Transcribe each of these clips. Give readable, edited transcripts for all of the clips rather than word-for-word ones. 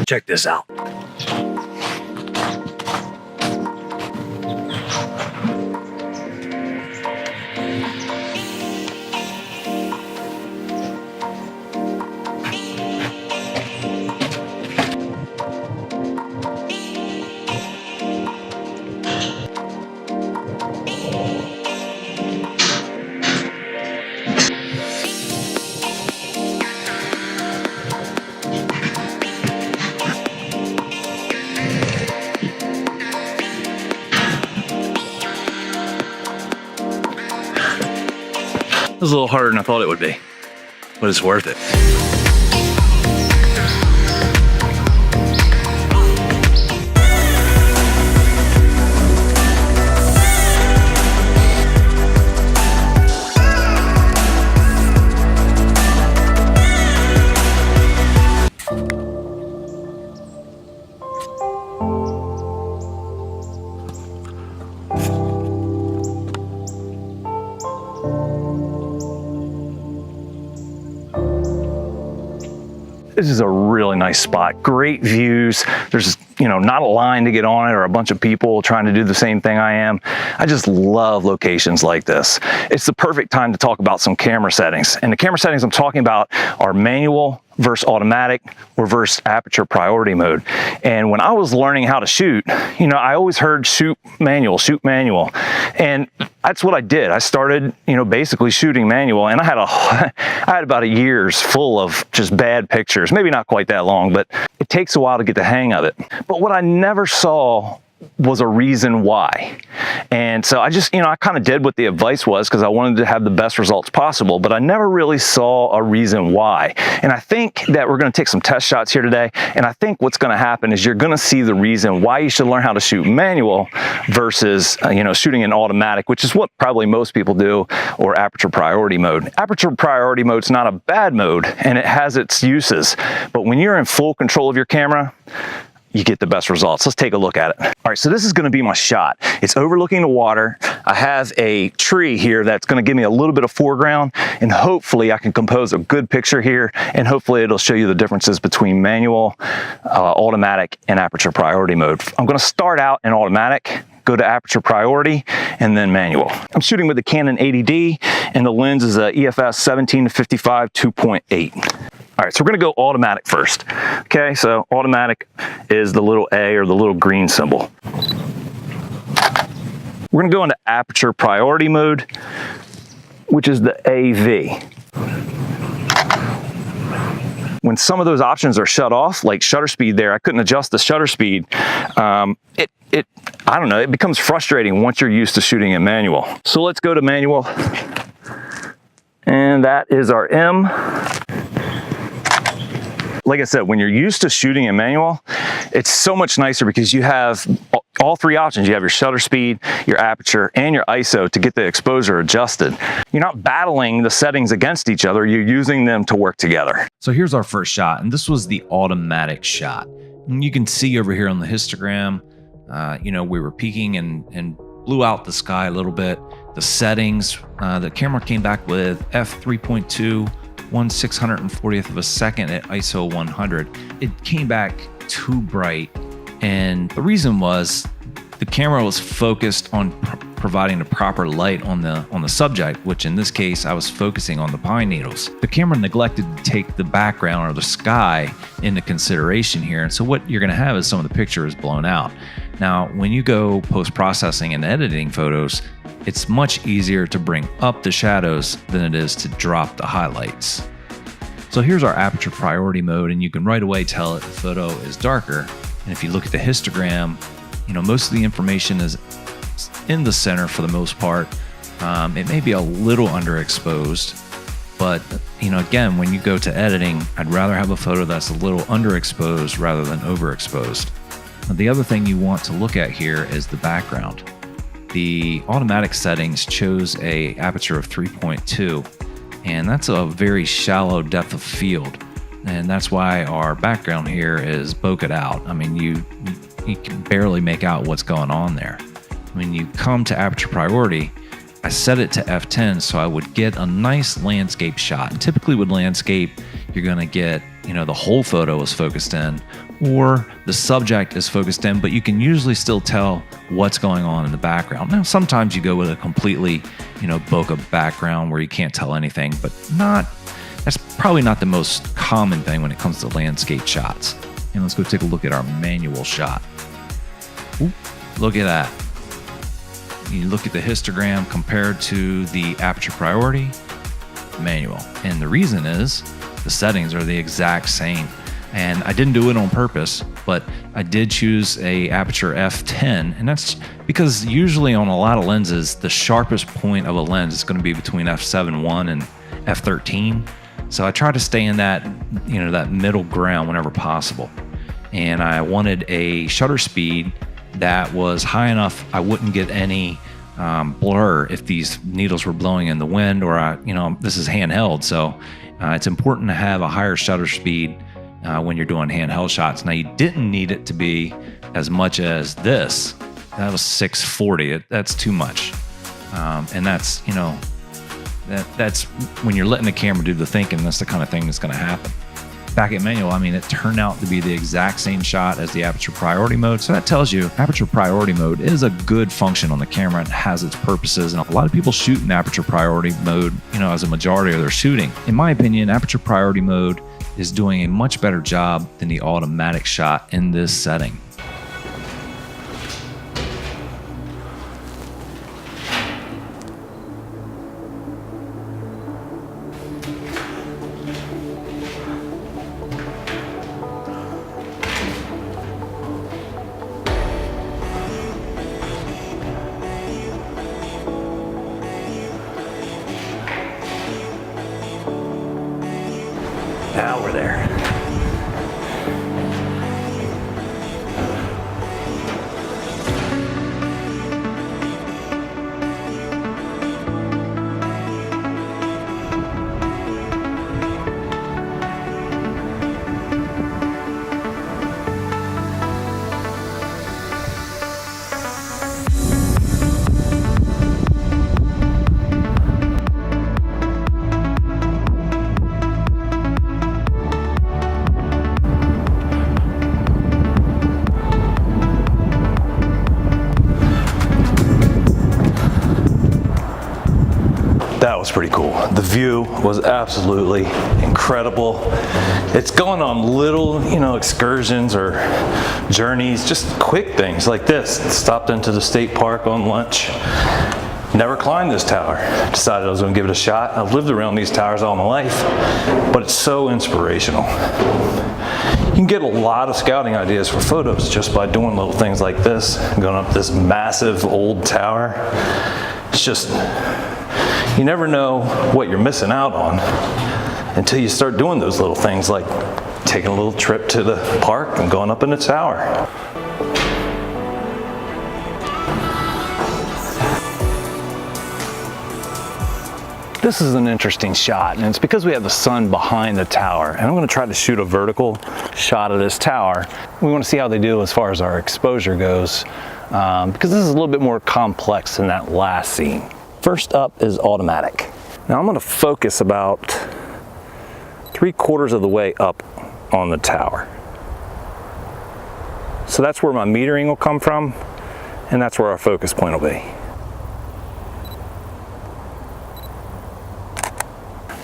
Check this out. It was a little harder than I thought it would be, but it's worth it. This is a really nice spot, great views. There's, not a line to get on it or a bunch of people trying to do the same thing I am. I just love locations like this. It's the perfect time to talk about some camera settings. And the camera settings I'm talking about are manual versus automatic or versus aperture priority mode. And when I was learning how to shoot, I always heard shoot manual. And that's what I did. I started, basically shooting manual, and I had about a year's full of just bad pictures. Maybe not quite that long, but it takes a while to get the hang of it. But what I never saw was a reason why. And so I just, I kind of did what the advice was because I wanted to have the best results possible, but I never really saw a reason why. And I think that we're going to take some test shots here today. And I think what's going to happen is you're going to see the reason why you should learn how to shoot manual versus, shooting in automatic, which is what probably most people do, or aperture priority mode. Aperture priority mode is not a bad mode and it has its uses, but when you're in full control of your camera, you get the best results. Let's take a look at it. All right, so this is gonna be my shot. It's overlooking the water. I have a tree here that's gonna give me a little bit of foreground, and hopefully I can compose a good picture here, and hopefully it'll show you the differences between manual, automatic, and aperture priority mode. I'm gonna start out in automatic, go to aperture priority, and then manual. I'm shooting with the Canon 80D, and the lens is a EFS 17-55 2.8. All right, so we're gonna go automatic first. Okay, so automatic is the little A or the little green symbol. We're gonna go into aperture priority mode, which is the AV. When some of those options are shut off, like shutter speed there, I couldn't adjust the shutter speed. I don't know, it becomes frustrating once you're used to shooting in manual. So let's go to manual. And that is our M. Like I said, when you're used to shooting in manual, it's so much nicer because you have all three options. You have your shutter speed, your aperture, and your ISO to get the exposure adjusted. You're not battling the settings against each other, you're using them to work together. So here's our first shot, and this was the automatic shot. And you can see over here on the histogram, we were peaking and blew out the sky a little bit. The settings, the camera came back with f3.2, 1/640th of a second at ISO 100. It came back too bright, and the reason was the camera was focused on providing the proper light on the subject, which in this case I was focusing on the pine needles. The camera neglected to take the background or the sky into consideration here, and so what you're going to have is some of the picture is blown out. Now, when you go post-processing and editing photos, it's much easier to bring up the shadows than it is to drop the highlights. So here's our aperture priority mode, and you can right away tell if the photo is darker. And if you look at the histogram, most of the information is in the center for the most part. It may be a little underexposed, but again, when you go to editing, I'd rather have a photo that's a little underexposed rather than overexposed. Now, the other thing you want to look at here is the background. The automatic settings chose a aperture of 3.2, and that's a very shallow depth of field, and that's why our background here is bokeh out. I mean, you can barely make out what's going on there. When you come to aperture priority, I set it to f10 so I would get a nice landscape shot. And typically with landscape, you're going to get, the whole photo is focused in, or the subject is focused in, but you can usually still tell what's going on in the background. Now, sometimes you go with a completely, bokeh background where you can't tell anything, but that's probably not the most common thing when it comes to landscape shots. And let's go take a look at our manual shot. Ooh, look at that. You look at the histogram compared to the Aperture Priority, manual. And the reason is the settings are the exact same. And I didn't do it on purpose, but I did choose a Aperture f10, and that's because usually on a lot of lenses, the sharpest point of a lens is going to be between f7.1 and f13. So I try to stay in that, that middle ground whenever possible. And I wanted a shutter speed that was high enough I wouldn't get any blur if these needles were blowing in the wind, or this is handheld, so it's important to have a higher shutter speed when you're doing handheld shots. Now, you didn't need it to be as much as this. That was 640. That's too much, and that's that's when you're letting the camera do the thinking. That's the kind of thing that's going to happen. Back at manual, it turned out to be the exact same shot as the Aperture Priority mode. So that tells you Aperture Priority mode is a good function on the camera and has its purposes. And a lot of people shoot in Aperture Priority mode, as a majority of their shooting. In my opinion, Aperture Priority mode is doing a much better job than the automatic shot in this setting. Now we're there. That was pretty cool. The view was absolutely incredible. It's going on little, excursions or journeys, just quick things like this. Stopped into the state park on lunch. Never climbed this tower. Decided I was going to give it a shot. I've lived around these towers all my life, but it's so inspirational. You can get a lot of scouting ideas for photos just by doing little things like this, going up this massive old tower. It's just, you never know what you're missing out on until you start doing those little things, like taking a little trip to the park and going up in the tower. This is an interesting shot, and it's because we have the sun behind the tower, and I'm going to try to shoot a vertical shot of this tower. We want to see how they do as far as our exposure goes, because this is a little bit more complex than that last scene. First up is automatic. Now I'm going to focus about 3/4 of the way up on the tower. So that's where my metering will come from, and that's where our focus point will be.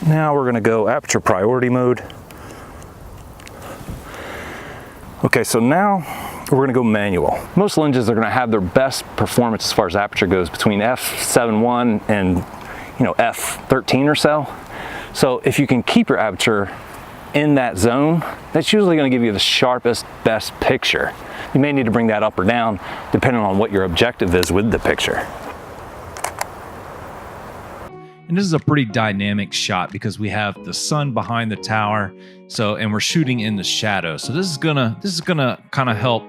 Now we're going to go Aperture Priority mode. Okay, so now we're going to go manual. Most lenses are going to have their best performance as far as aperture goes between f7.1 and f13 or so. So if you can keep your aperture in that zone, that's usually going to give you the sharpest, best picture. You may need to bring that up or down depending on what your objective is with the picture. And this is a pretty dynamic shot because we have the sun behind the tower, and we're shooting in the shadow. So this is gonna kind of help,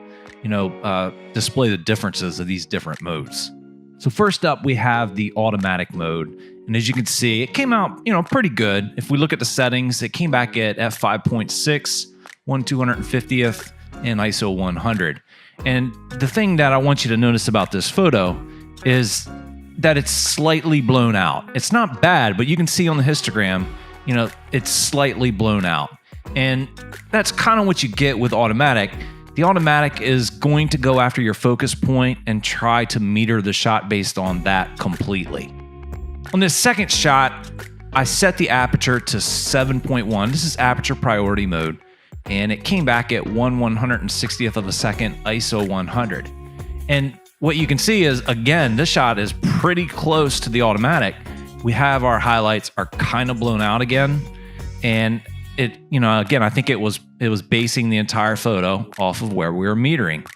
display the differences of these different modes. So first up, we have the automatic mode, and as you can see, it came out, pretty good. If we look at the settings, it came back at f5.6, 1/250th, and ISO 100. And the thing that I want you to notice about this photo is that it's slightly blown out. It's not bad, but you can see on the histogram, it's slightly blown out. And that's kind of what you get with automatic. The automatic is going to go after your focus point and try to meter the shot based on that completely. On this second shot, I set the aperture to 7.1. This is aperture priority mode, and it came back at 1/160th of a second, ISO 100. And what you can see is, again, this shot is pretty close to the automatic. We have our highlights are kind of blown out again, and it, again, I think it was basing the entire photo off of where we were metering,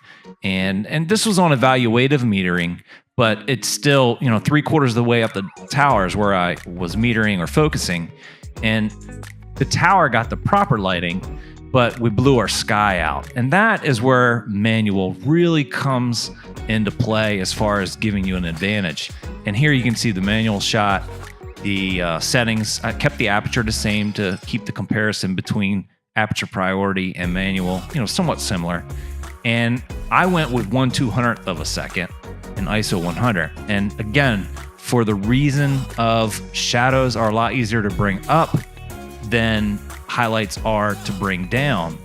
and this was on evaluative metering, but it's still 3/4 of the way up the towers where I was metering or focusing, and the tower got the proper lighting, but we blew our sky out, and that is where manual really comes into play as far as giving you an advantage. And here you can see the manual shot. The settings, I kept the aperture the same to keep the comparison between aperture priority and manual, somewhat similar. And I went with 1/200th of a second in ISO 100. And again, for the reason of shadows are a lot easier to bring up than highlights are to bring down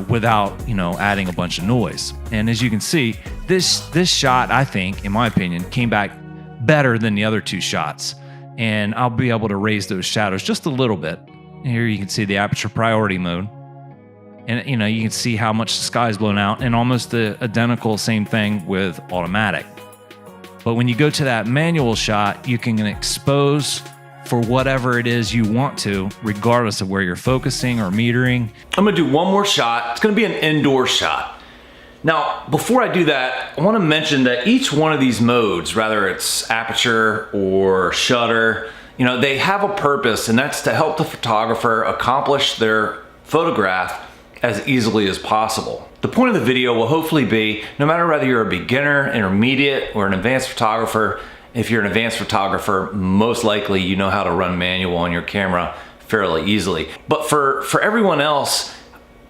without, adding a bunch of noise. And as you can see, this shot, I think, in my opinion, came back better than the other two shots. And I'll be able to raise those shadows just a little bit. Here you can see the aperture priority mode. And you can see how much the sky is blown out, and almost the identical same thing with automatic. But when you go to that manual shot, you can expose for whatever it is you want to, regardless of where you're focusing or metering. I'm gonna do one more shot. It's gonna be an indoor shot. Now, before I do that, I want to mention that each one of these modes, whether it's aperture or shutter, they have a purpose, and that's to help the photographer accomplish their photograph as easily as possible. The point of the video will hopefully be, no matter whether you're a beginner, intermediate, or an advanced photographer, if you're an advanced photographer, most likely you know how to run manual on your camera fairly easily. But for everyone else,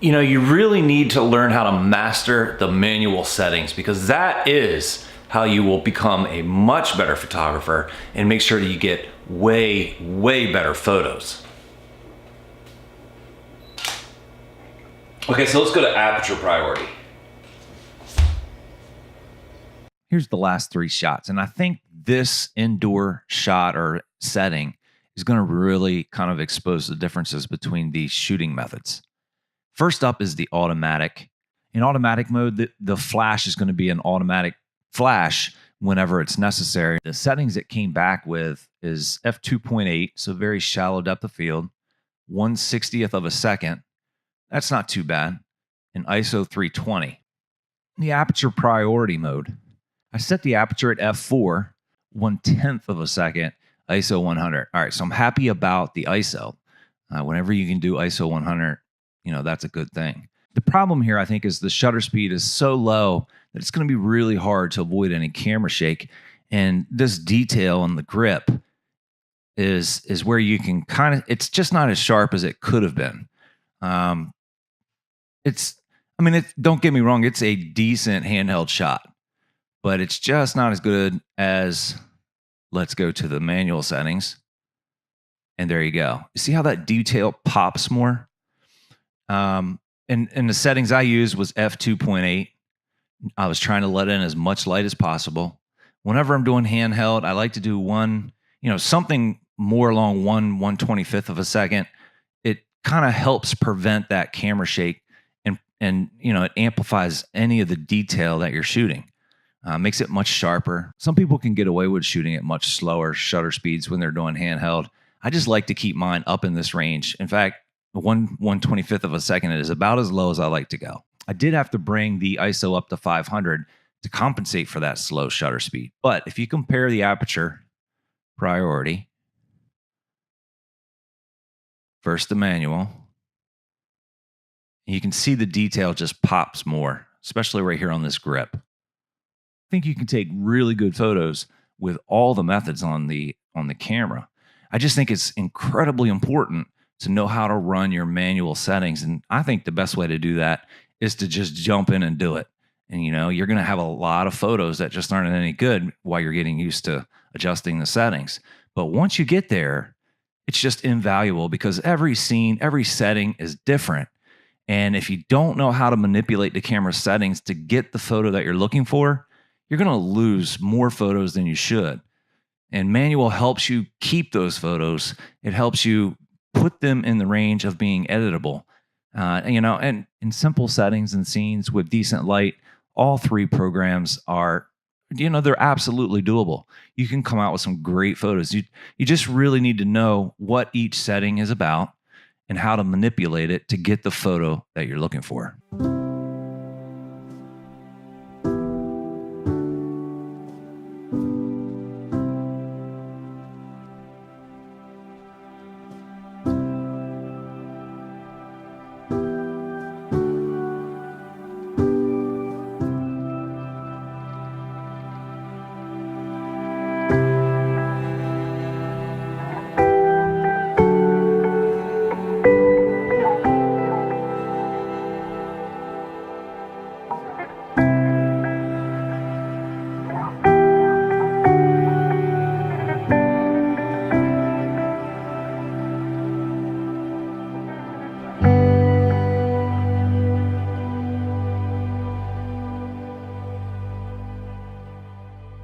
you really need to learn how to master the manual settings, because that is how you will become a much better photographer and make sure that you get way, way better photos. Okay, so let's go to aperture priority. Here's the last three shots, and I think this indoor shot or setting is going to really kind of expose the differences between these shooting methods. First up is the automatic. In automatic mode, the flash is going to be an automatic flash whenever it's necessary. The settings it came back with is f2.8, so very shallow depth of field, 1/60th of a second. That's not too bad. And ISO 320. The aperture priority mode, I set the aperture at f4, 1/10th of a second, ISO 100. All right, so I'm happy about the ISO. Whenever you can do ISO 100, that's a good thing. The problem here, I think, is the shutter speed is so low that it's going to be really hard to avoid any camera shake. And this detail on the grip is where you can it's just not as sharp as it could have been. Don't get me wrong, it's a decent handheld shot, but it's just not as good as, let's go to the manual settings. And there you go. You see how that detail pops more? And the settings I used was f2.8. I was trying to let in as much light as possible. Whenever I'm doing handheld, I like to do something more along 1/125th of a second. It kind of helps prevent that camera shake, and it amplifies any of the detail that you're shooting. Makes it much sharper. Some people can get away with shooting at much slower shutter speeds when they're doing handheld. I just like to keep mine up in this range. In fact, 1/125th of a second is about as low as I like to go. I did have to bring the ISO up to 500 to compensate for that slow shutter speed. But if you compare the aperture priority versus the manual, you can see the detail just pops more, especially right here on this grip. I think you can take really good photos with all the methods on the camera. I just think it's incredibly important to know how to run your manual settings. And I think the best way to do that is to just jump in and do it. And you're going to have a lot of photos that just aren't any good while you're getting used to adjusting the settings. But once you get there, it's just invaluable because every scene, every setting is different. And if you don't know how to manipulate the camera settings to get the photo that you're looking for, you're going to lose more photos than you should. And manual helps you keep those photos. It helps you put them in the range of being editable. And in simple settings and scenes with decent light, all three programs are, they're absolutely doable. You can come out with some great photos. You just really need to know what each setting is about and how to manipulate it to get the photo that you're looking for.